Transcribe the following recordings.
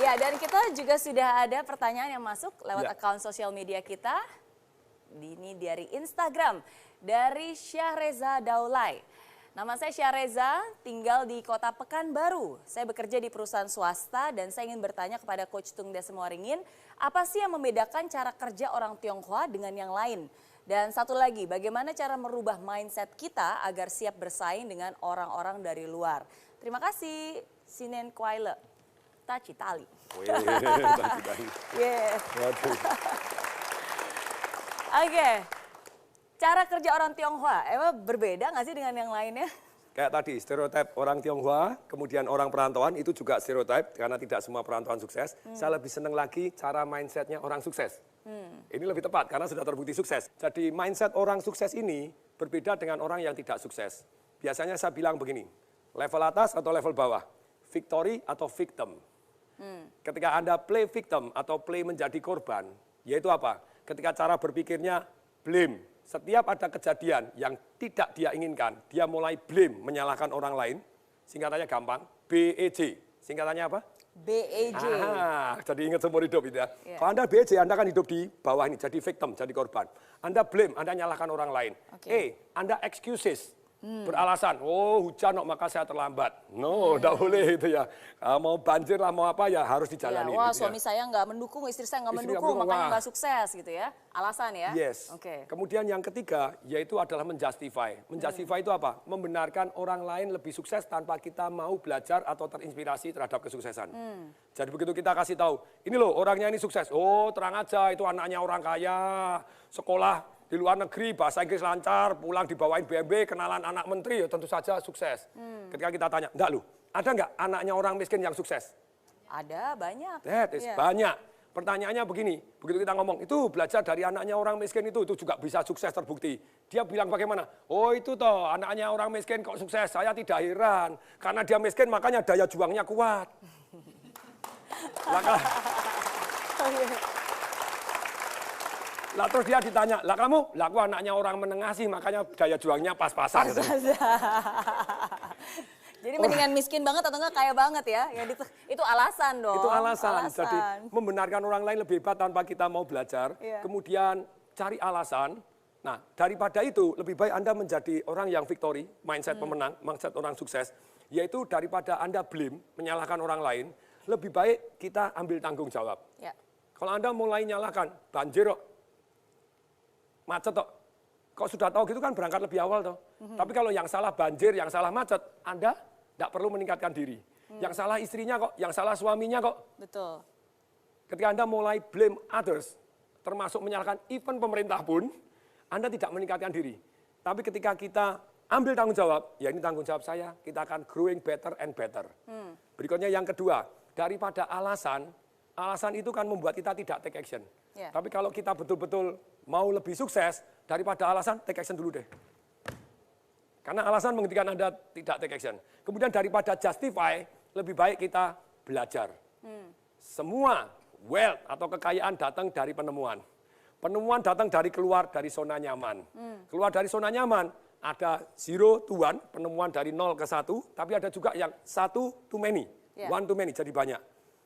Ya, dan kita juga sudah ada pertanyaan yang masuk lewat akun sosial media kita. Ini dari Instagram, dari Syahreza Daulay. Nama saya Syahreza, tinggal di kota Pekanbaru. Saya bekerja di perusahaan swasta dan saya ingin bertanya kepada Coach Tung Desem-Waringin, apa sih yang membedakan cara kerja orang Tionghoa dengan yang lain? Dan satu lagi, bagaimana cara merubah mindset kita agar siap bersaing dengan orang-orang dari luar? Terima kasih, Sinen Kwaile. Taci tali. Oke, cara kerja orang Tionghoa, emang berbeda nggak sih dengan yang lainnya? Kayak tadi, stereotip orang Tionghoa, kemudian orang perantauan itu juga stereotip karena tidak semua perantauan sukses. Saya lebih senang lagi cara mindsetnya orang sukses. Ini lebih tepat karena sudah terbukti sukses. Jadi mindset orang sukses ini berbeda dengan orang yang tidak sukses. Biasanya saya bilang begini, level atas atau level bawah, victory atau victim. Ketika Anda play victim atau play menjadi korban, yaitu apa? Ketika cara berpikirnya blame. Setiap ada kejadian yang tidak dia inginkan, dia mulai blame, menyalahkan orang lain. Singkatannya gampang, BEJ. Singkatannya apa? BEJ. Jadi ingat seumur hidup itu ya. Kalau Anda BEJ, Anda kan hidup di bawah ini, jadi victim, jadi korban. Anda blame, Anda nyalahkan orang lain. Anda excuses. Beralasan, oh hujan maka saya terlambat. No, tidak boleh itu ya. Mau banjir lah, mau apa ya harus dijalani. Wah, gitu suami saya nggak mendukung, istri saya nggak mendukung, makanya nggak sukses gitu ya. Alasan ya? Yes. Kemudian yang ketiga, yaitu adalah menjustify. Menjustify itu apa? Membenarkan orang lain lebih sukses tanpa kita mau belajar atau terinspirasi terhadap kesuksesan. Jadi begitu kita kasih tahu, ini loh orangnya ini sukses. Oh terang aja, itu anaknya orang kaya, sekolah di luar negeri, bahasa Inggris lancar, pulang dibawain BMW, kenalan anak menteri, ya tentu saja sukses. Ketika kita tanya, enggak loh, ada enggak anaknya orang miskin yang sukses? Ada, banyak. Banyak. Pertanyaannya begini, begitu kita ngomong, itu belajar dari anaknya orang miskin itu juga bisa sukses terbukti. Dia bilang bagaimana? Oh itu toh, anaknya orang miskin kok sukses, saya tidak heran. Karena dia miskin makanya daya juangnya kuat. Lah terus dia ditanya, lah kamu, lah aku anaknya orang menengah sih, makanya daya juangnya pas-pasan. Jadi mendingan miskin banget atau enggak kaya banget ya? Itu alasan dong. Itu alasan. Jadi membenarkan orang lain lebih hebat tanpa kita mau belajar. Kemudian cari alasan. Nah daripada itu lebih baik Anda menjadi orang yang victory, mindset pemenang, mindset orang sukses. Yaitu daripada Anda blame, menyalahkan orang lain, lebih baik kita ambil tanggung jawab. Kalau Anda mulai nyalahkan, banjir kok, macet toh. Kok sudah tahu gitu kan berangkat lebih awal toh. Tapi kalau yang salah banjir, yang salah macet, Anda tidak perlu meningkatkan diri. Yang salah istrinya kok, yang salah suaminya kok. Betul. Ketika Anda mulai blame others, termasuk menyalahkan even pemerintah pun, Anda tidak meningkatkan diri. Tapi ketika kita ambil tanggung jawab, ya ini tanggung jawab saya, kita akan growing better and better. Berikutnya yang kedua, daripada alasan itu kan membuat kita tidak take action. Tapi kalau kita betul-betul mau lebih sukses, daripada alasan, take action dulu deh. Karena alasan menghentikan Anda tidak take action. Kemudian daripada justify, lebih baik kita belajar. Semua wealth atau kekayaan datang dari penemuan. Penemuan datang dari keluar dari zona nyaman. Keluar dari zona nyaman, ada 0 to 1, penemuan dari 0 ke 1, tapi ada juga yang 1 to many, 1 to many, jadi banyak.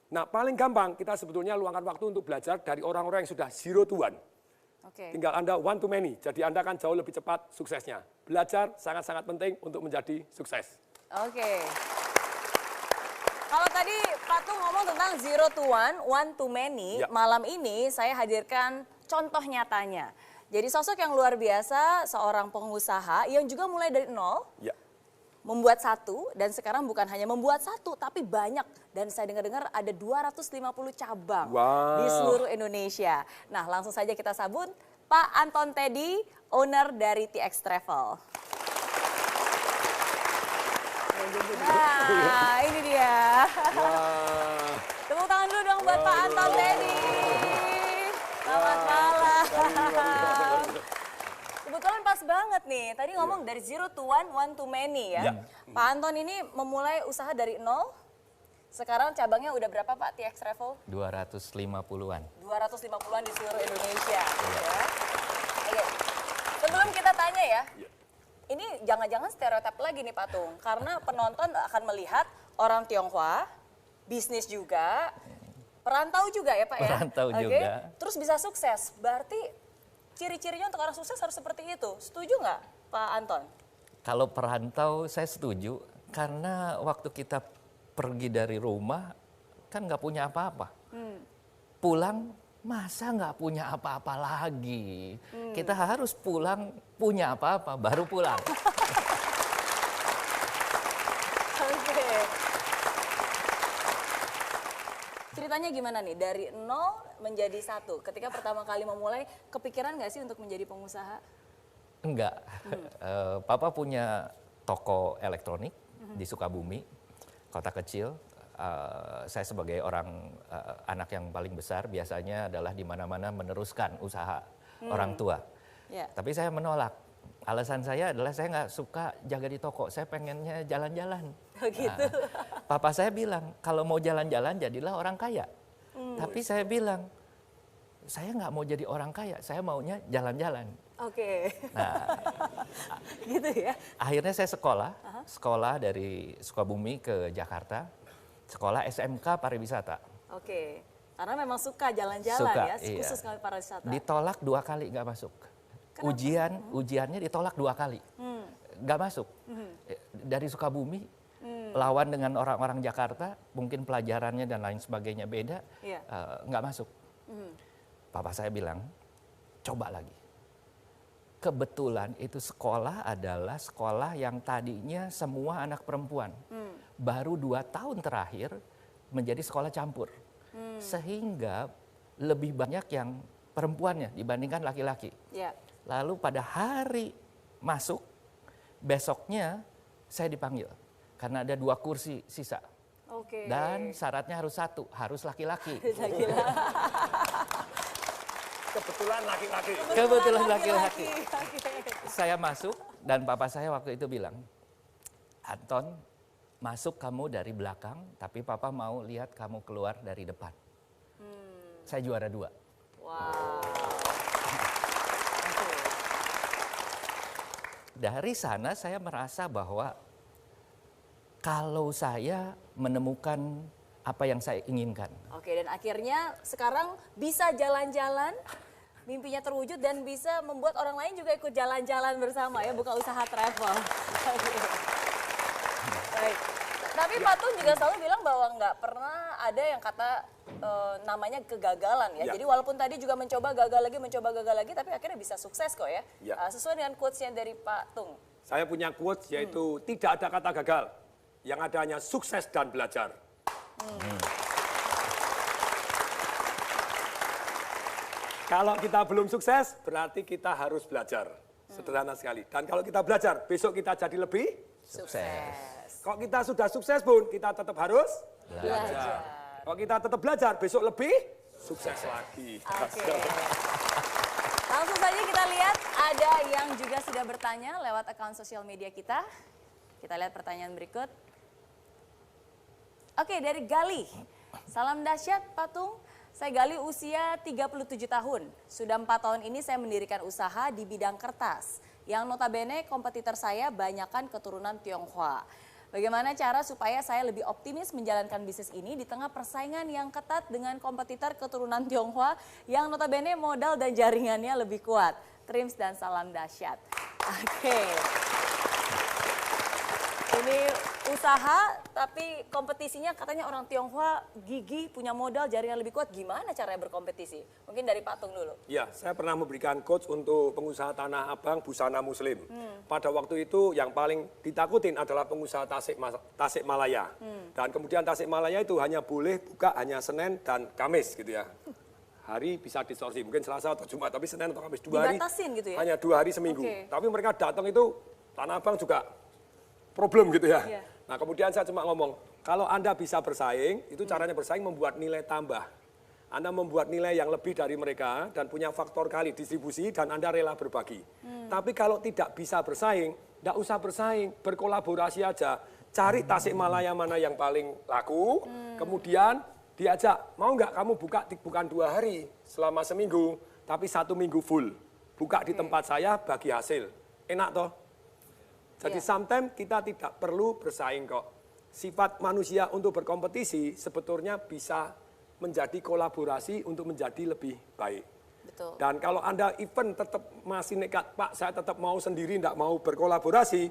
Nah paling gampang kita sebetulnya luangkan waktu untuk belajar dari orang-orang yang sudah 0 to 1. Tinggal Anda 1 to many, jadi Anda akan jauh lebih cepat suksesnya. Belajar sangat-sangat penting untuk menjadi sukses. Kalau tadi Pak Tung ngomong tentang 0 to 1, 1 to many, malam ini saya hadirkan contoh nyatanya. Jadi sosok yang luar biasa, seorang pengusaha yang juga mulai dari nol, membuat satu, dan sekarang bukan hanya membuat satu, tapi banyak. Dan saya dengar-dengar ada 250 cabang di seluruh Indonesia. Nah langsung saja kita sambut Pak Anton Teddy, owner dari TX Travel. Nah ini dia. Tepuk tangan dulu dong buat Pak Anton Teddy. Selamat malam. Kebetulan pas banget nih, tadi ngomong dari 0 to 1, 1 to many ya. Pak Anton ini memulai usaha dari nol, sekarang cabangnya udah berapa Pak TX Travel? 250-an. 250-an di seluruh Indonesia. Sebelum kita tanya ya, ini jangan-jangan stereotip lagi nih Pak Tung, karena penonton akan melihat orang Tionghoa, bisnis juga, Perantau juga ya Pak ya? Perantau Oke. juga. Terus bisa sukses, berarti ciri-cirinya untuk orang sukses harus seperti itu. Setuju nggak Pak Anton? Kalau perantau saya setuju, karena waktu kita pergi dari rumah kan nggak punya apa-apa. Pulang masa nggak punya apa-apa lagi. Kita harus pulang punya apa-apa, baru pulang. Oke. Ceritanya gimana nih, dari 0 menjadi 1? Ketika pertama kali memulai, kepikiran nggak sih untuk menjadi pengusaha? Enggak. Papa punya toko elektronik di Sukabumi, kota kecil. Saya sebagai anak yang paling besar biasanya adalah di mana-mana meneruskan usaha orang tua. Ya. Tapi saya menolak. Alasan saya adalah saya nggak suka jaga di toko, saya pengennya jalan-jalan. Oh gitu. Papa saya bilang, kalau mau jalan-jalan jadilah orang kaya. Tapi saya bilang, saya nggak mau jadi orang kaya, saya maunya jalan-jalan. Oke. Nah, Gitu ya. akhirnya saya sekolah dari Sukabumi ke Jakarta, sekolah SMK Pariwisata. Oke. Karena memang suka jalan-jalan Suka, ya, iya. khusus kali pariwisata. Ditolak 2 kali nggak masuk. Ujiannya ditolak 2 kali, nggak masuk. Dari Sukabumi, lawan dengan orang-orang Jakarta, mungkin pelajarannya dan lain sebagainya beda, Iya. nggak masuk. Papa saya bilang, coba lagi. Kebetulan itu sekolah adalah sekolah yang tadinya semua anak perempuan. Baru 2 tahun terakhir menjadi sekolah campur. Sehingga lebih banyak yang perempuannya dibandingkan laki-laki. Ya. Lalu pada hari masuk, besoknya saya dipanggil. Karena ada 2 kursi sisa. Oke. Dan syaratnya harus 1, harus laki-laki. Kebetulan laki-laki. Kebetulan laki-laki. Oke. Saya masuk dan papa saya waktu itu bilang, Anton, masuk kamu dari belakang, tapi papa mau lihat kamu keluar dari depan. Saya juara 2. Wow. Dari sana saya merasa bahwa kalau saya menemukan apa yang saya inginkan. Oke, dan akhirnya sekarang bisa jalan-jalan, mimpinya terwujud dan bisa membuat orang lain juga ikut jalan-jalan bersama ya, buka usaha travel. Baik. Tapi Pak Tung juga selalu bilang bahwa nggak pernah ada yang kata namanya kegagalan ya. Ya. Jadi walaupun tadi juga mencoba gagal lagi, tapi akhirnya bisa sukses kok ya. Ya. Sesuai dengan quotes-nya dari Pak Tung. Saya punya quotes yaitu tidak ada kata gagal, yang ada hanya sukses dan belajar. Kalau kita belum sukses, berarti kita harus belajar. Sederhana sekali. Dan kalau kita belajar, besok kita jadi lebih. Sukses. Kalau kita sudah sukses pun, kita tetap harus Belajar. Kalau kita tetap belajar, besok lebih sukses lagi. Oke. Langsung saja kita lihat ada yang juga sudah bertanya lewat akun sosial media kita. Kita lihat pertanyaan berikut. Oke, dari Gali. Salam dahsyat Pak Tung. Saya Gali usia 37 tahun. Sudah 4 tahun ini saya mendirikan usaha di bidang kertas. Yang notabene kompetitor saya banyakkan keturunan Tionghoa. Bagaimana cara supaya saya lebih optimis menjalankan bisnis ini di tengah persaingan yang ketat dengan kompetitor keturunan Tionghoa yang notabene modal dan jaringannya lebih kuat. Trims dan salam dahsyat. Oke. Ini usaha tapi kompetisinya katanya orang Tionghoa gigih, punya modal, jaringan lebih kuat. Gimana caranya berkompetisi? Mungkin dari Pak Tung dulu. Ya, saya pernah memberikan coach untuk pengusaha Tanah Abang busana muslim. Pada waktu itu yang paling ditakutin adalah pengusaha Tasikmalaya. Dan kemudian Tasikmalaya itu hanya boleh buka hanya Senin dan Kamis gitu ya. Hari bisa distorsi, mungkin Selasa atau Jumat, tapi Senin atau Kamis 2 hari. Dibatasin gitu ya? Hanya 2 hari seminggu. Oke. Tapi mereka datang itu Tanah Abang juga problem gitu ya. Iya. Nah kemudian saya cuma ngomong, kalau Anda bisa bersaing, itu caranya bersaing membuat nilai tambah. Anda membuat nilai yang lebih dari mereka dan punya faktor kali distribusi dan Anda rela berbagi. Tapi kalau tidak bisa bersaing, tidak usah bersaing, berkolaborasi aja. Cari Tasikmalaya mana yang paling laku, kemudian diajak, mau nggak kamu buka bukan 2 hari selama seminggu, tapi 1 minggu full. Buka di tempat saya, bagi hasil. Enak toh? Jadi sometimes kita tidak perlu bersaing kok. Sifat manusia untuk berkompetisi sebetulnya bisa menjadi kolaborasi untuk menjadi lebih baik. Betul. Dan kalau Anda event tetap masih nekat, Pak, saya tetap mau sendiri, tidak mau berkolaborasi,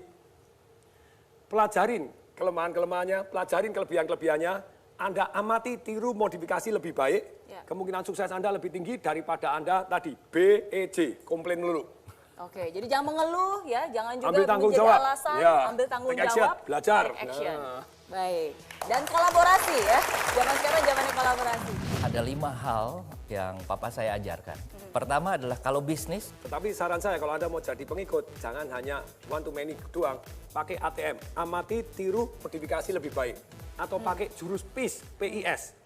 pelajarin kelemahan-kelemahannya, pelajarin kelebihan-kelebihannya, Anda amati, tiru, modifikasi lebih baik, kemungkinan sukses Anda lebih tinggi daripada Anda tadi, BEJ, komplain dulu. Oke, jadi jangan mengeluh ya, jangan juga Ambil tanggung menjadi jawab. alasan, Ya, ambil tanggung take action, jawab, belajar. take action. Nah. Baik, dan kolaborasi ya, zaman sekarang zamannya kolaborasi. Ada 5 hal yang papa saya ajarkan. Pertama adalah kalau bisnis, Tetapi saran saya kalau Anda mau jadi pengikut, jangan hanya one to many doang, pakai ATM, amati, tiru, modifikasi lebih baik. Atau pakai jurus PIS, PIS,